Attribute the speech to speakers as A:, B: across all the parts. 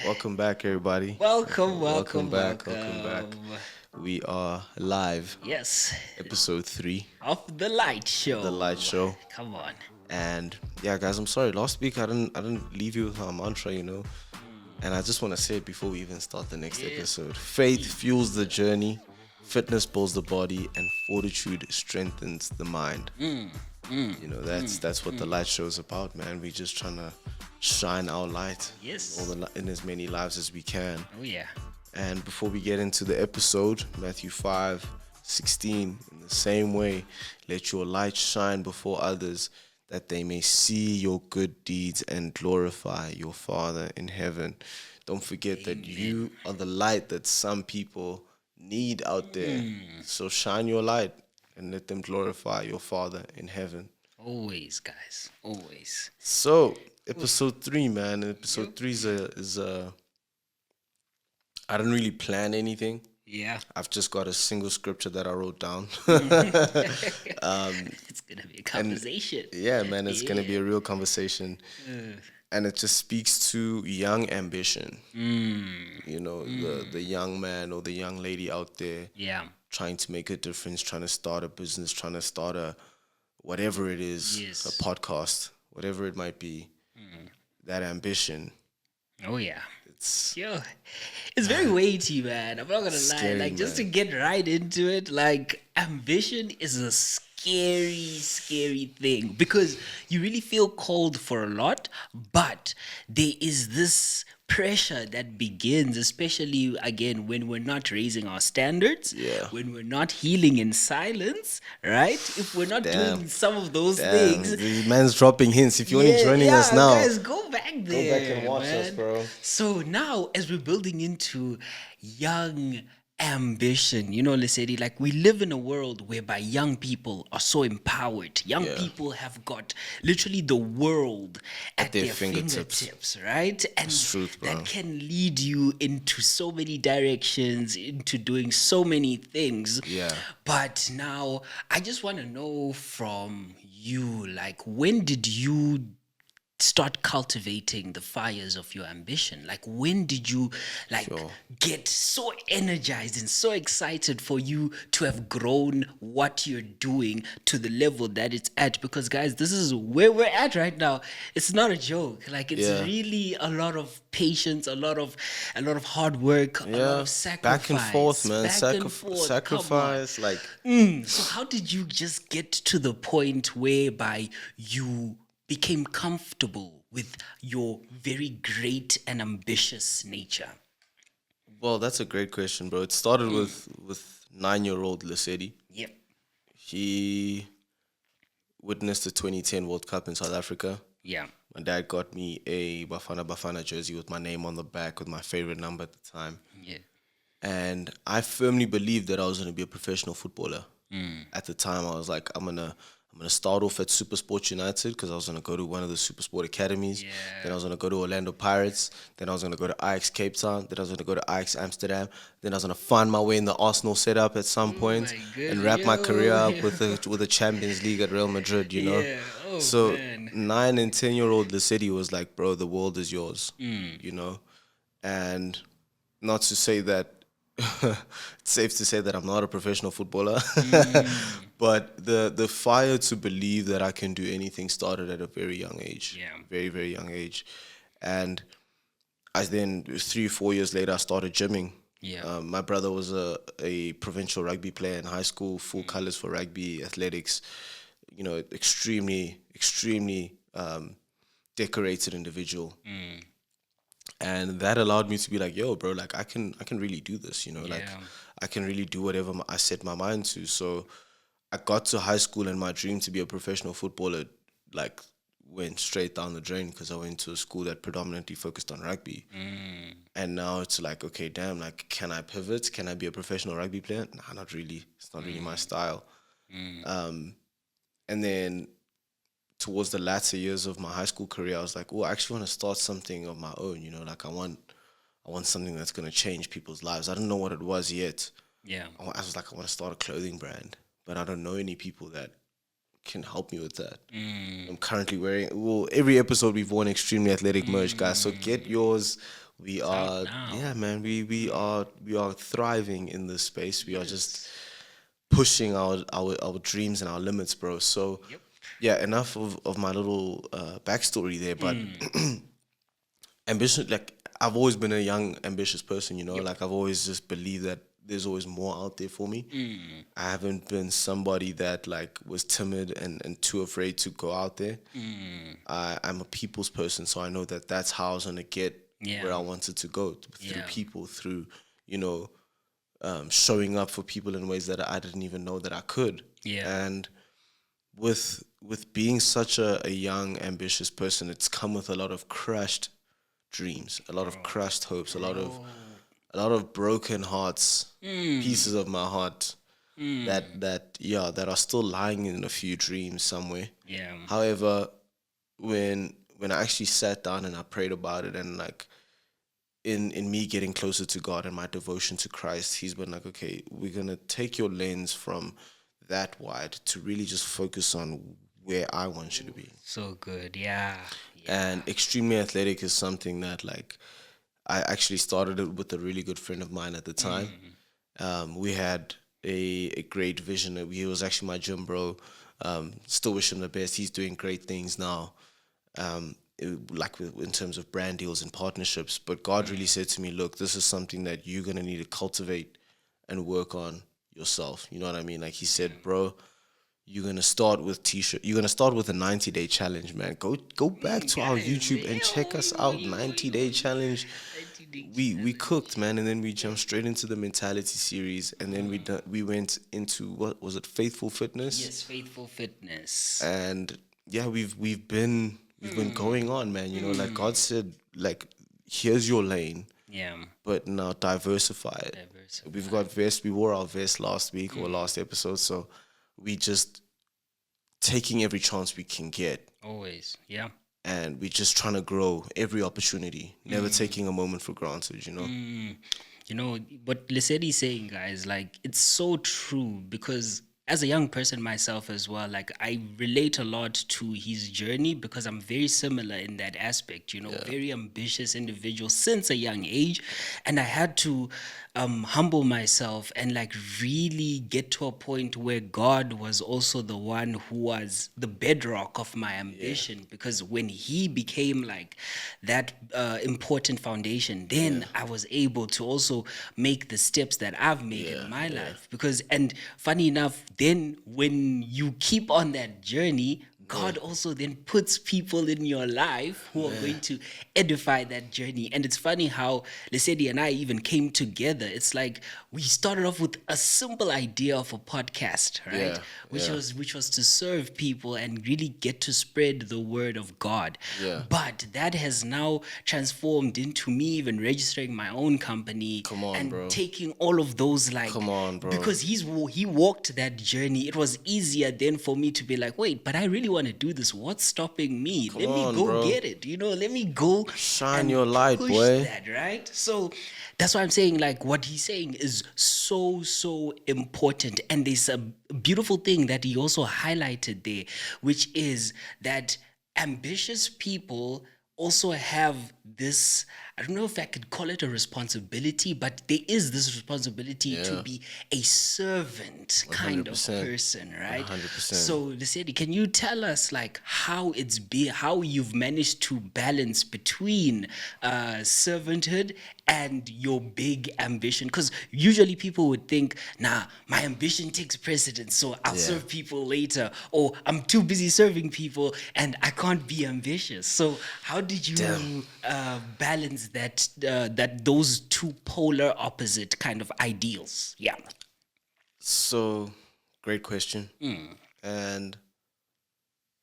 A: Welcome back, everybody.
B: Welcome,
A: Welcome
B: welcome,
A: back. Welcome back.
B: welcome.
A: We are live,
B: Yes,
A: episode 3
B: of the light
A: of the
B: show.
A: Light Show.
B: Come on.
A: And yeah, guys, I'm sorry. Last week I didn't leave you with our mantra. And I just want to say it before we even start the next
B: Yeah.
A: episode. Faith fuels the journey, fitness builds the body, and fortitude strengthens the mind. That's what the Light Show is about, man. We just trying to shine our light
B: Yes.
A: in as many lives as we can.
B: Oh yeah.
A: And before we get into the episode, Matthew 5:16, in the same way, let your light shine before others, that they may see your good deeds and glorify your Father in heaven. Don't forget that you are the light that some people need out there. So shine your light and let them glorify your Father in heaven.
B: Always, guys. Always.
A: So, episode 3, man. Episode 3 is I didn't really plan anything.
B: Yeah.
A: I've just got a single scripture that I wrote down.
B: It's gonna be a conversation.
A: Yeah, man, it's gonna be a real conversation, and it just speaks to young ambition. The young man or the young lady out there
B: Yeah.
A: trying to make a difference, trying to start a business, trying to start a whatever it is,
B: Yes.
A: a podcast, whatever it might be. That ambition,
B: Oh yeah.
A: it's
B: Yo, it's very weighty, man. I'm not gonna lie.
A: Scary,
B: Like, just to
A: man.
B: get right into it, like, ambition is a scary, scary thing because you really feel called for a lot, but there is this pressure that begins, especially again when we're not raising our standards,
A: Yeah.
B: when we're not healing in silence, right? If we're not
A: Damn.
B: doing some of those
A: damn,
B: things,
A: the man's dropping hints. If you're only joining us now,
B: guys, go back there.
A: back and watch us,
B: man.
A: bro.
B: So now, as we're building into young ambition, Lesedi, like we live in a world whereby young people are so empowered. Young
A: Yeah.
B: people have got literally the world at
A: their
B: their
A: fingertips.
B: fingertips, right? And
A: truth, bro.
B: that can lead you into so many directions, into doing so many things.
A: Yeah.
B: But now, I just want to know from you, like, when did you start cultivating the fires of your ambition? Like, when did you
A: Sure.
B: get so energized and so excited for you to have grown what you're doing to the level that it's at? Because guys, this is where we're at right now. It's not a joke. Like, it's
A: Yeah.
B: really a lot of patience, a lot of hard work, a lot of sacrifice.
A: back and forth, man.
B: Back and forth. Come on.
A: Sacrifice, like
B: So how did you just get to the point whereby you became comfortable with your very great and ambitious nature?
A: well, that's a great question, bro. It started with 9-year-old Lesedi.
B: Yep.
A: He witnessed the 2010 World Cup in South Africa.
B: Yeah.
A: My dad got me a Bafana Bafana jersey with my name on the back with my favorite number at the time.
B: Yeah.
A: And I firmly believed that I was going to be a professional footballer. At the time, I was like, I'm gonna start off at Super Sports United because I was gonna go to one of the Super Sport academies.
B: Yeah.
A: Then I was gonna go to Orlando Pirates. Then I was gonna go to Ajax Cape Town. Then I was gonna go to Ajax Amsterdam. Then I was gonna find my way in the Arsenal setup at some point
B: my
A: and wrap my
B: God,
A: career up
B: yo.
A: with the Champions League at Real Madrid.
B: Yeah. Oh,
A: So
B: man.
A: 9 and 10-year-old the city was like, bro, the world is yours.
B: Mm.
A: And not to say that it's safe to say that I'm not a professional footballer, but the fire to believe that I can do anything started at a very young age.
B: Yeah.
A: Very, very young age. And I then 3 or 4 years later I started gymming.
B: Yeah.
A: My brother was a provincial rugby player in high school, full colors for rugby, athletics, extremely, extremely decorated individual. And that allowed me to be like, yo, bro, like I can really do this, like
B: Yeah.
A: I can really do whatever I set my mind to. So I got to high school and my dream to be a professional footballer, like, went straight down the drain because I went to a school that predominantly focused on rugby. And now it's like, okay, damn, like, can I pivot? Can I be a professional rugby player? Nah, not really. It's not really my style. And then towards the latter years of my high school career, I was like, oh, I actually want to start something of my own, like I want something that's going to change people's lives. I don't know what it was yet.
B: Yeah.
A: I was like, I want to start a clothing brand, but I don't know any people that can help me with that. I'm currently wearing, every episode we've worn extremely athletic merch, guys. So get yours We
B: It's out
A: are,
B: now.
A: yeah, man. We are thriving in this space. We are just pushing our dreams and our limits, bro. So,
B: Yep.
A: yeah, enough of my little backstory there. But ambition, like I've always been a young, ambitious person. Like I've always just believed that there's always more out there for me. I haven't been somebody that like was timid and too afraid to go out there. I'm a people's person, so I know that that's how I was gonna get where
B: Yeah.
A: I wanted to go through
B: Yeah.
A: people, through you know showing up for people in ways that I didn't even know that I could.
B: Yeah.
A: And with being such a young, ambitious person, it's come with a lot of crushed dreams, a lot of crushed hopes, a lot of broken hearts, pieces of my heart that are still lying in a few dreams somewhere.
B: Yeah.
A: However, when I actually sat down and I prayed about it, and like in me getting closer to God and my devotion to Christ, He's been like, okay, we're gonna take your lens from that wide to really just focus on where I want you to be.
B: So good. Yeah.
A: And extremely athletic is something that like I actually started it with a really good friend of mine at the time. We had a great vision. He was actually my gym bro. Still wish him the best. He's doing great things now. In terms of brand deals and partnerships. But God really said to me, look, this is something that you're gonna need to cultivate and work on yourself. You know what I mean? Like He said, bro, you're gonna start with t-shirt. You're gonna start with a 90-day challenge, man. Go back to our YouTube and check us out. 90-day challenge. We cooked, man, and then we jumped straight into the mentality series, and then we went into, what was it, Faithful Fitness.
B: Yes, Faithful Fitness.
A: And yeah, we've been going on, man. Like God said, like here's your lane,
B: Yeah.
A: but now diversify it.
B: Diversify.
A: We've got vest. We wore our vest last week or last episode, so we just taking every chance we can get,
B: Always. Yeah.
A: and we're just trying to grow every opportunity, never taking a moment for granted.
B: You know what Lesedi is saying, guys, like it's so true, because as a young person myself as well, like I relate a lot to his journey, because I'm very similar in that aspect, very ambitious individual since a young age. And I had to humble myself and like really get to a point where God was also the one who was the bedrock of my ambition, because when He became like that important foundation, then I was able to also make the steps that I've made in my life. Because, and funny enough, then when you keep on that journey, God also then puts people in your life who are going to edify that journey. And it's funny how Lesedi and I even came together. It's like we started off with a simple idea of a podcast, right?
A: Yeah,
B: Which was to serve people and really get to spread the word of God.
A: Yeah.
B: But that has now transformed into me even registering my own company.
A: Come on,
B: and
A: bro.
B: taking all of those, like,
A: Come on, bro.
B: because he walked that journey. It was easier then for me to be like, wait, but I really want to do this. What's stopping me? Let me
A: on,
B: go
A: bro.
B: get it. Let me go
A: Shine
B: and
A: your light,
B: push
A: boy.
B: that, right? So that's why I'm saying, like, what he's saying is so important. And there's a beautiful thing that he also highlighted there, which is that ambitious people also have this, I don't know if I could call it a responsibility, but there is this responsibility to be a servant kind of
A: 100%.
B: person, right?
A: 100%.
B: So Lesedi, can you tell us like how how you've managed to balance between servanthood and your big ambition? Because usually people would think, nah, my ambition takes precedence, so I'll serve people later, or I'm too busy serving people and I can't be ambitious. So how did you balance that those two polar opposite kind of ideals? Yeah.
A: So, great question. And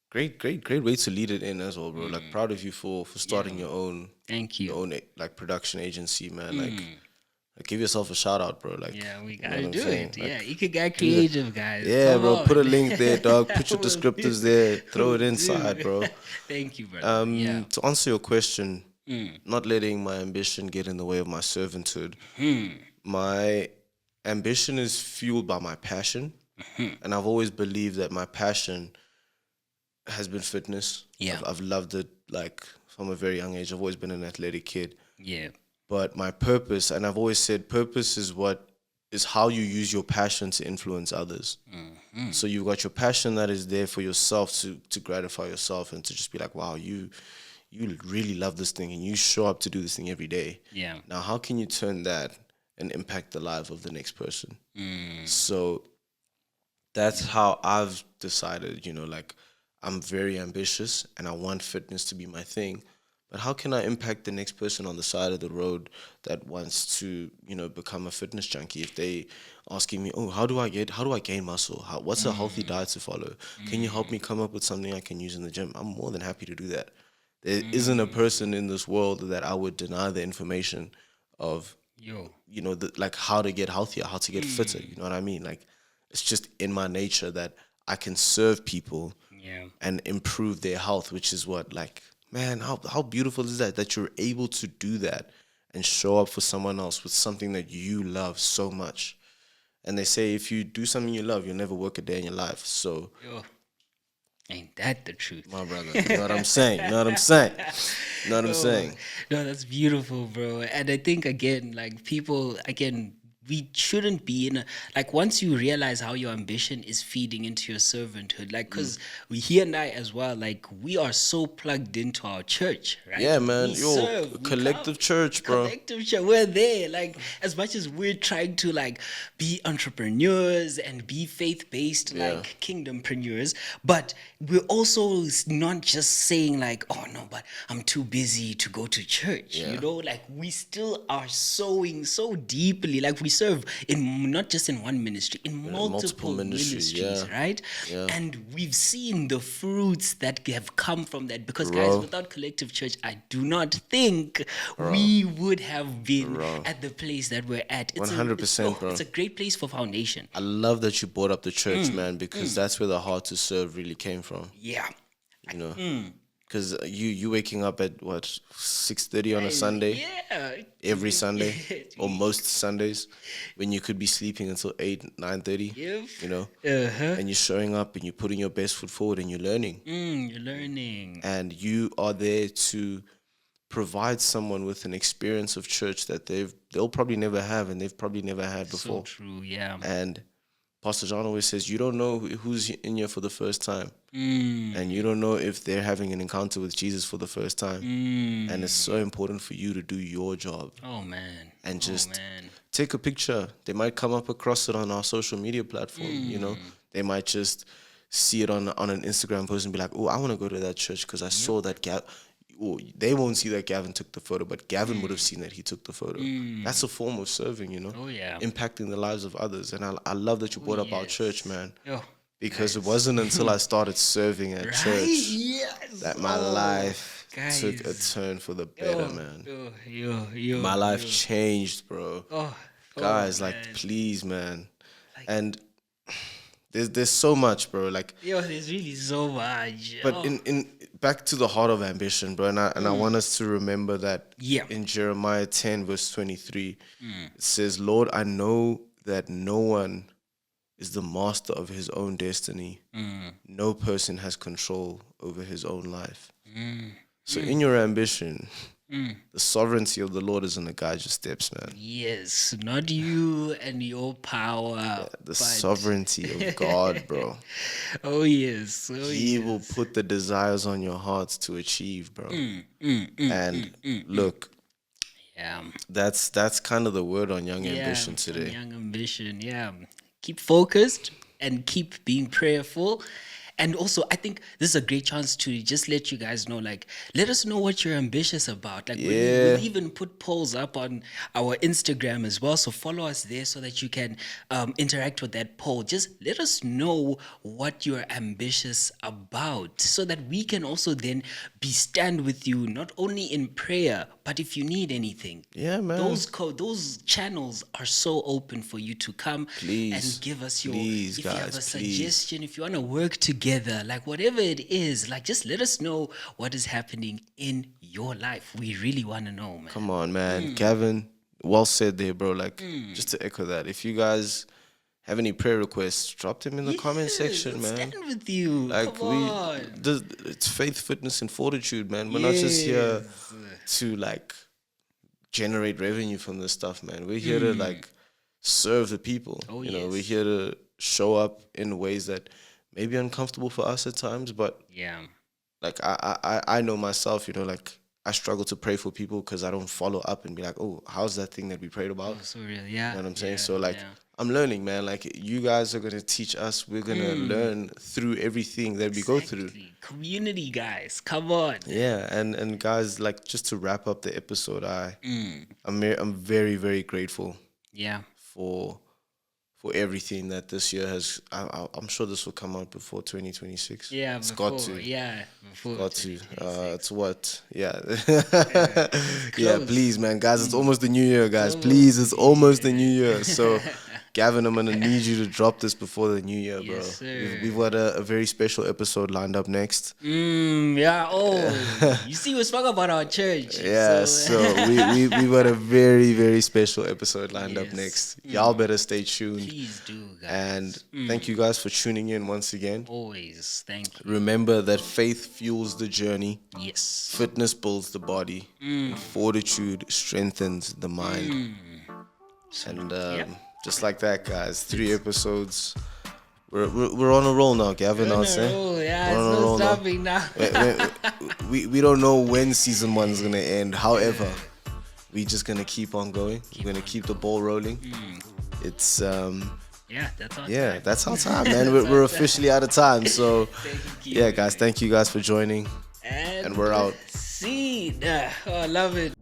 A: great way to lead it in as well, bro. Like, proud of you for starting your own
B: Thank you.
A: your own like production agency, man. Like give yourself a shout out, bro. Like,
B: Yeah, we
A: you know
B: gotta
A: what I'm
B: do
A: saying?
B: it.
A: Like,
B: Yeah, you could get creative, guys.
A: yeah,
B: Come
A: bro.
B: on.
A: Put a link there, dog. Put your
B: Will
A: descriptors
B: do.
A: there. Throw it
B: Will
A: inside,
B: do.
A: bro.
B: Thank you, brother. Yeah.
A: To answer your question, not letting my ambition get in the way of my servanthood. My ambition is fueled by my passion, and I've always believed that my passion has been fitness.
B: Yeah.
A: I've loved it like from a very young age. I've always been an athletic kid.
B: Yeah.
A: But my purpose, and I've always said purpose is how you use your passion to influence others. So you've got your passion that is there for yourself to gratify yourself and to just be like, wow, you really love this thing and you show up to do this thing every day.
B: Yeah.
A: Now, how can you turn that and impact the life of the next person? So that's how I've decided, like I'm very ambitious and I want fitness to be my thing. But how can I impact the next person on the side of the road that wants to, become a fitness junkie? If they asking me, oh, how do I gain muscle? What's a healthy diet to follow? Can you help me come up with something I can use in the gym? I'm more than happy to do that. There isn't a person in this world that I would deny the information of,
B: Yo.
A: like how to get healthier, how to get fitter. You know what I mean? Like it's just in my nature that I can serve people
B: Yeah.
A: and improve their health, which is what, like, man, how beautiful is that you're able to do that and show up for someone else with something that you love so much. And they say if you do something you love, you'll never work a day in your life. So,
B: Yo. Ain't that the truth?
A: my brother, you know what I'm saying? You know what I'm saying? You know what I'm saying?
B: No, that's beautiful, bro. And I think again, like people, again, we shouldn't be in a, like once you realize how your ambition is feeding into your servanthood, like because we here and I as well, like we are so plugged into our church, right?
A: Yeah, man.
B: We
A: Yo,
B: serve, we
A: collective
B: come,
A: church, bro.
B: collective church. We're there. Like as much as we're trying to like be entrepreneurs and be faith based,
A: Yeah.
B: like kingdompreneurs, but we're also not just saying like, oh no, but I'm too busy to go to church.
A: Yeah.
B: You know, like we still are sowing so deeply. Like we serve in not just in one ministry, in multiple
A: ministries,
B: ministries,
A: yeah.
B: right?
A: Yeah.
B: And we've seen the fruits that have come from that. Because
A: Bro.
B: guys, without collective church, I do not think we would have been at the place that we're at. It's
A: 100%, bro.
B: It's a great place for foundation.
A: I love that you brought up the church, man, because that's where the heart to serve really came from.
B: Yeah.
A: You know, because you waking up at what 6:30 on a Sunday,
B: Yeah.
A: every Sunday or most Sundays, when you could be sleeping until 8, 9:30.
B: If-
A: You know,
B: Uh-huh.
A: and you're showing up and you're putting your best foot forward and you're learning,
B: You're learning.
A: and you are there to provide someone with an experience of church that they'll probably never have and they've probably never had
B: So
A: before.
B: true, yeah.
A: And Pastor John always says, you don't know who's in here for the first time. And you don't know if they're having an encounter with Jesus for the first time. And it's so important for you to do your job.
B: Oh man.
A: And just
B: man.
A: take a picture. They might come up across it on our social media platform, you know. They might just see it on an Instagram post and be like, oh, I want to go to that church because I saw that they won't see that Gavin took the photo, but Gavin would have seen that he took the photo. That's a form of serving, you know.
B: Oh yeah.
A: Impacting the lives of others. And I love that you brought up our
B: yes.
A: church, man.
B: Yo.
A: Because it wasn't until I started serving at church
B: Yes.
A: that my life
B: guys.
A: took a turn for the better, man.
B: Yo.
A: My life changed, bro.
B: Oh.
A: Guys,
B: man.
A: like, please, man. And there's so much, bro. Like,
B: Yo, there's really so much.
A: but
B: Oh.
A: in back to the heart of ambition, bro. And I want us to remember that
B: Yeah.
A: in Jeremiah 10, verse 23, it says, Lord, I know that no one is the master of his own destiny. No person has control over his own life. So in your ambition, the sovereignty of the Lord is going to guide your steps, man.
B: Yes, not you and your power.
A: The
B: but-
A: sovereignty of God, bro.
B: Oh yes.
A: He will put the desires on your hearts to achieve, bro. And look,
B: Yeah.
A: that's kind of the word on Young
B: Yeah,
A: Ambition today.
B: Young ambition. Yeah. Keep focused and keep being prayerful. And also, I think this is a great chance to just let you guys know, like, let us know what you're ambitious about. Like, we'll even put polls up on our Instagram as well. So follow us there so that you can interact with that poll. Just let us know what you're ambitious about so that we can also then stand with you, not only in prayer, but if you need anything.
A: Yeah, man.
B: Those channels are so open for you to come
A: Please,
B: and give us your
A: please,
B: if you have a
A: guys, please.
B: suggestion, if you want to work together, like whatever it is, like just let us know what is happening in your life. We really want to know, man.
A: Come on, man. Gavin, well said there, bro. Like, just to echo that, if you guys have any prayer requests, drop them in the comment section,
B: Yes,
A: man.
B: stand with you.
A: Like,
B: Come on.
A: it's faith, fitness, and fortitude, man. We're not just here to, like, generate revenue from this stuff, man. We're here to like serve the people.
B: Oh,
A: you know, we're
B: yes.
A: here to show up in ways that may be uncomfortable for us at times, but
B: Yeah.
A: like I know myself, you know, like I struggle to pray for people because I don't follow up and be like, oh, how's that thing that we prayed about?
B: Oh, so real. Yeah.
A: You know what I'm saying?
B: Yeah,
A: So like
B: yeah.
A: I'm learning, man. Like you guys are gonna teach us. We're gonna learn through everything that we go through.
B: Exactly. Community guys, come on.
A: Yeah, and guys, like just to wrap up the episode, I'm very very grateful
B: Yeah.
A: for everything that this year has. I'm sure this will come out before 2026.
B: Yeah,
A: It's
B: before,
A: got to.
B: yeah, before
A: Got to.
B: 2026.
A: It's what? Yeah. Yeah,
B: close.
A: please, man. Guys, it's almost the new year, guys. Please, it's almost the new year. So, Gavin, I'm going to need you to drop this before the new year, bro.
B: Yes, sir.
A: We've got a very special episode lined up next.
B: Yeah. Oh, you see, we spoke about our church.
A: Yeah, so we've got a very, very special episode lined up
B: Yes.
A: next. Y'all better stay tuned.
B: Please do, guys.
A: And thank you guys for tuning in once again.
B: Always. Thank you.
A: Remember that faith fuels the journey.
B: Yes.
A: Fitness builds the body, and fortitude strengthens the mind. And just like that, guys, 3 episodes. We're on a roll now, Gavin. I'll say.
B: Oh, yeah,
A: We're on a
B: it's
A: roll
B: no
A: now.
B: stopping now.
A: We don't know when season 1 is gonna end. However, we just gonna keep on going. We're gonna keep the ball rolling. It's
B: Yeah, that's all.
A: yeah, that's our time, man. We're officially out of time. So
B: Thank you.
A: yeah, guys, thank you guys for joining. And we're out.
B: See, oh, I love it.